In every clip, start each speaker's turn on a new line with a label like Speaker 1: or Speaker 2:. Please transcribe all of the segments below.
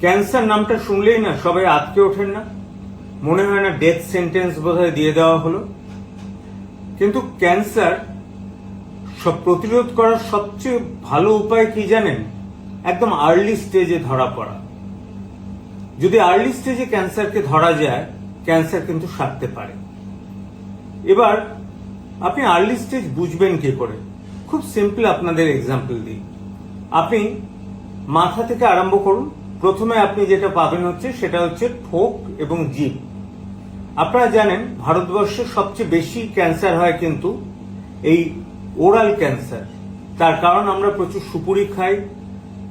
Speaker 1: Cancer নামটা শুনলেই না সবাই আটকে ওঠেন না? মনে হয় না ডেথ সেন্টেন্স বোধহয় দিয়ে দেওয়া হলো? কিন্তু ক্যান্সার সব প্রতিরোধ করার সবচেয়ে ভালো উপায় কি জানেন? একদম আর্লি স্টেজে ধরা পড়া। যদি আর্লি স্টেজে ক্যান্সারকে ধরা যায়, ক্যান্সার কিন্তু সারতে পারে। এবার আপনি আর্লি স্টেজ বুঝবেন কি করে? খুব সিম্পল আপনাদের এক্সাম্পল দিই। আপনি মাথা থেকে আরম্ভ করুন। প্রথমে আপনি যেটা পাবেন সেটা হচ্ছে ঠোঁট এবং জিভ। আপনারা জানেন ভারতবর্ষে সবচেয়ে বেশি ক্যান্সার হয় কিন্তু এই ওরাল ক্যান্সার। তার কারণ আমরা প্রচুর সুপুরি খাই,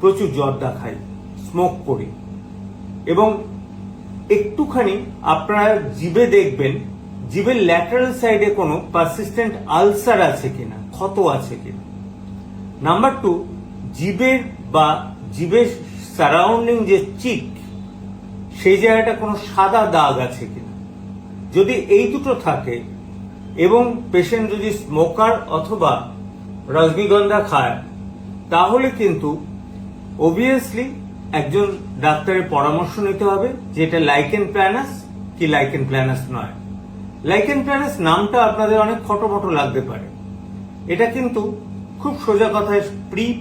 Speaker 1: প্রচুর জর্দা খাই, স্মোক করি। এবং একটুখানি আপনারা জিভে দেখবেন, জিভের ল্যাটারাল সাইডে কোনো পারসিস্টেন্ট আলসার আছে কিনা, ক্ষত আছে কিনা। নাম্বার 2, জিভের বা জিভের সারাউন্ডিং যে চিক, সেই জায়গাটা কোনো সাদা দাগ আছে কিনা। যদি এই দুটো থাকে এবং পেশেন্ট যদি স্মোকার অথবা রজনীগন্ধা খায়, তাহলে কিন্তু অবভিয়াসলি একজন ডাক্তারের পরামর্শ নিতে হবে যে এটা লাইকেন প্ল্যানাস কি লাইকেন প্ল্যানাস নয়। লাইকেন প্ল্যানাস নামটা আপনাদের অনেক খটোমটো লাগতে পারে, এটা কিন্তু খুব সোজা কথায়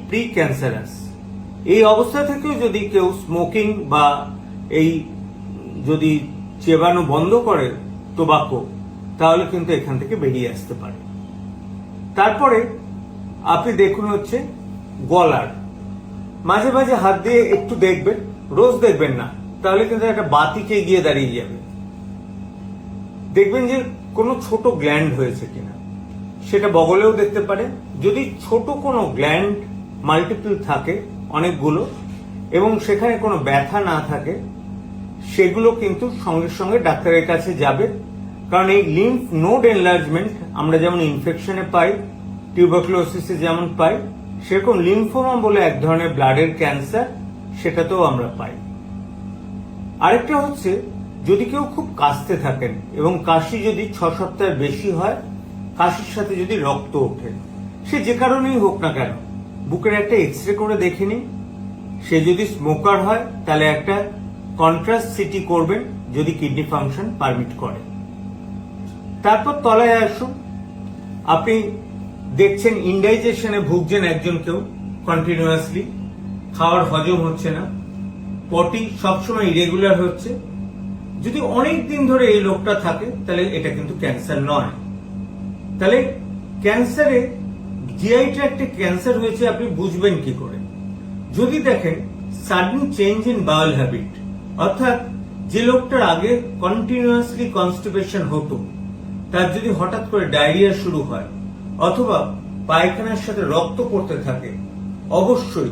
Speaker 1: প্রি ক্যান্সারাস। এই অবস্থা থেকেও যদি কেউ স্মোকিং বা এই যদি চেবানো বন্ধ করে টোবাকো, তাহলে কিন্তু এখান থেকে বেরিয়ে আসতে পারে। তারপরে আপনি দেখুন গলার মাঝে মাঝে হাত দিয়ে একটু দেখবেন, রোজ দেখবেন না, তাহলে কিন্তু একটা বাতিকে গিয়ে দাঁড়িয়ে যাবে। দেখবেন যে কোনো ছোট গ্ল্যান্ড হয়েছে কিনা, সেটা বগলেও দেখতে পারে। যদি ছোট কোনো গ্ল্যান্ড মাল্টিপল থাকে, অনেকগুলো, এবং সেখানে কোনো ব্যথা না থাকে, সেগুলো কিন্তু সঙ্গে সঙ্গে ডাক্তারের কাছে যাবে। কারণ এই লিম্ফ নোড এনলার্জমেন্ট আমরা যেমন ইনফেকশনে পাই, টিউবারকুলোসিসে যেমন পাই, সেরকম লিম্ফোমা বলে এক ধরনের ব্লাডের ক্যান্সার, সেটাতেও আমরা পাই। আরেকটা যদি কেউ খুব কাশতে থাকেন এবং কাশি যদি 6 সপ্তাহের বেশি হয়, কাশির সাথে যদি রক্ত ওঠে, সে যে কারণেই হোক না কেন, বুকের একটা এক্সরে করে দেখে নিন। সে যদি স্মোকার হয়, তাহলে একটা কন্ট্রাস্ট সিটি করবেন যদি কিডনি ফাংশন পারমিট করে। তারপর তলায় আসুন। আপনি দেখছেন ইনডাইজেশনে ভুগছেন একজন কেউ, কন্টিনিউয়াসলি খাওয়ার হজম হচ্ছে না, পটি সবসময় ইরেগুলার হচ্ছে। যদি অনেক দিন ধরে এই লোকটা থাকে, তাহলে এটা কিন্তু ক্যান্সার নয়। তাহলে ক্যান্সারে জিআই ট্র্যাক্টে ক্যান্সার হয়েছে আপনি বুঝবেন কি করে? যদি দেখেন sudden change in Baul habit, অর্থাৎ যে লোকটার আগে কন্টিনিউয়াসলি কনস্টিপেশন হতো, তার যদি হঠাৎ করে ডায়রিয়া শুরু হয় অথবা পায়খানার সাথে রক্ত পড়তে থাকে, অবশ্যই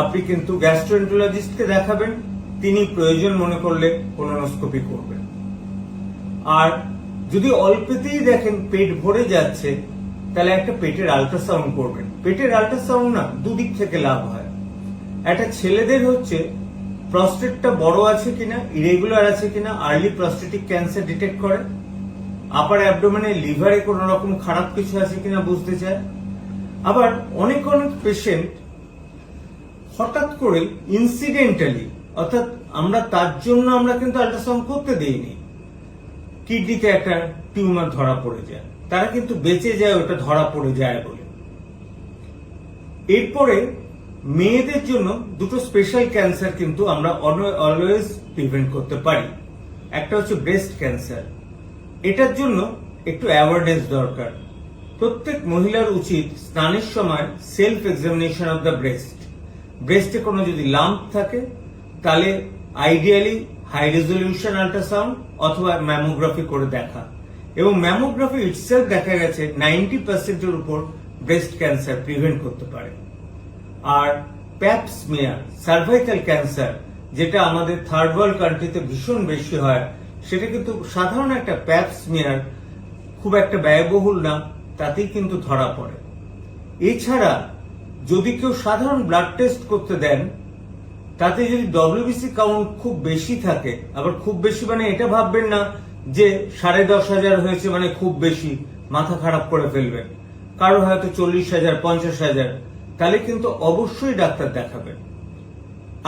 Speaker 1: আপনি কিন্তু গ্যাস্ট্রোএন্টারোলজিস্টকে দেখাবেন। তিনি প্রয়োজন মনে করলে কোলোনোস্কোপি করবেন। আর যদি অল্পতেই দেখেন পেট ভরে যাচ্ছে, তাহলে একটা পেটের আল্ট্রাসাউন্ড করবেন। পেটের আল্ট্রাসাউন্ড না দুদিক থেকে লাভ হয়। একটা ছেলেদের প্রস্টেটটা বড় আছে কিনা, ইরেগুলার আছে কিনা, আর্লি প্রস্টেটিক ক্যান্সার ডিটেক্ট করে। আপার অ্যাবডোমেনে লিভারে কোনো রকম খারাপ কিছু আছে কিনা বুঝতে চায়। আবার অনেক পেশেন্ট হঠাৎ করে ইনসিডেন্টালি, অর্থাৎ তার জন্য আমরা কিন্তু আল্ট্রাসাউন্ড করতে দেইনি, কিডনিতে একটা টিউমার ধরা পড়ে যায়, তারা কিন্তু বেঁচে যায় ওটা ধরা পড়ে যায় বলে। এরপরে মেয়েদের জন্য দুটো স্পেশাল ক্যান্সার কিন্তু আমরা অলওয়েজ প্রিভেন্ট করতে পারি। একটা ব্রেস্ট ক্যান্সার। এটার জন্য একটু অ্যাওয়ারনেস দরকার। প্রত্যেক মহিলার উচিত স্নানের সময় সেলফ এক্সামিনেশন অফ দ্য ব্রেস্টে কোনো যদি লাম্প থাকে, তাহলে আইডিয়ালি হাই রেজলিউশন আল্ট্রাসাউন্ড অথবা ম্যামোগ্রাফি করে দেখা। এবং ম্যামোগ্রাফি ইটসেলফ দেখা গেছে 90% উপর ব্রেস্ট ক্যান্সার প্রিভেন্ট করতে পারে। আর প্যাপ স্মিয়ার, সার্ভাইকাল ক্যান্সার, যেটা আমাদের থার্ড ওয়ার্ল্ড কান্ট্রিতে ভীষণ বেশি হয়, সেটা কিন্তু সাধারণ একটা প্যাপ স্মিয়ার, খুব একটা ব্যয়বহুল না, তাতেই কিন্তু ধরা পড়ে। এছাড়া যদি কেউ সাধারণ ব্লাড টেস্ট করতে দেন, তাতে যদি WBC কাউন্ট খুব বেশি থাকে, আবার খুব বেশি মানে এটা ভাববেন না যে 10,500 হয়েছে মানে খুব বেশি, মাথা খারাপ করে ফেলবেন। কারো হয়তো 40,000, 50,000, তাহলে কিন্তু অবশ্যই ডাক্তার দেখাবেন।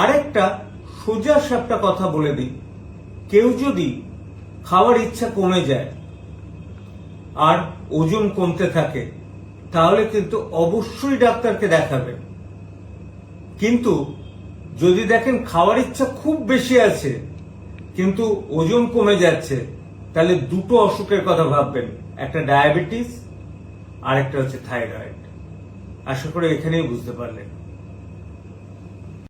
Speaker 1: আরেকটা সোজা সাপটা কথা বলে দিই, কেউ যদি খাওয়ার ইচ্ছা কমে যায় আর ওজন কমতে থাকে তাহলে কিন্তু অবশ্যই ডাক্তারকে দেখাবেন। কিন্তু যদি দেখেন খাওয়ার ইচ্ছা খুব বেশি আছে কিন্তু ওজন কমে যাচ্ছে, তাহলে দুটো অসুখের কথা ভাববেন, একটা ডায়াবেটিস আর একটা হচ্ছে থাইরয়েড। আশা করি এখানেই বুঝতে পারলেন।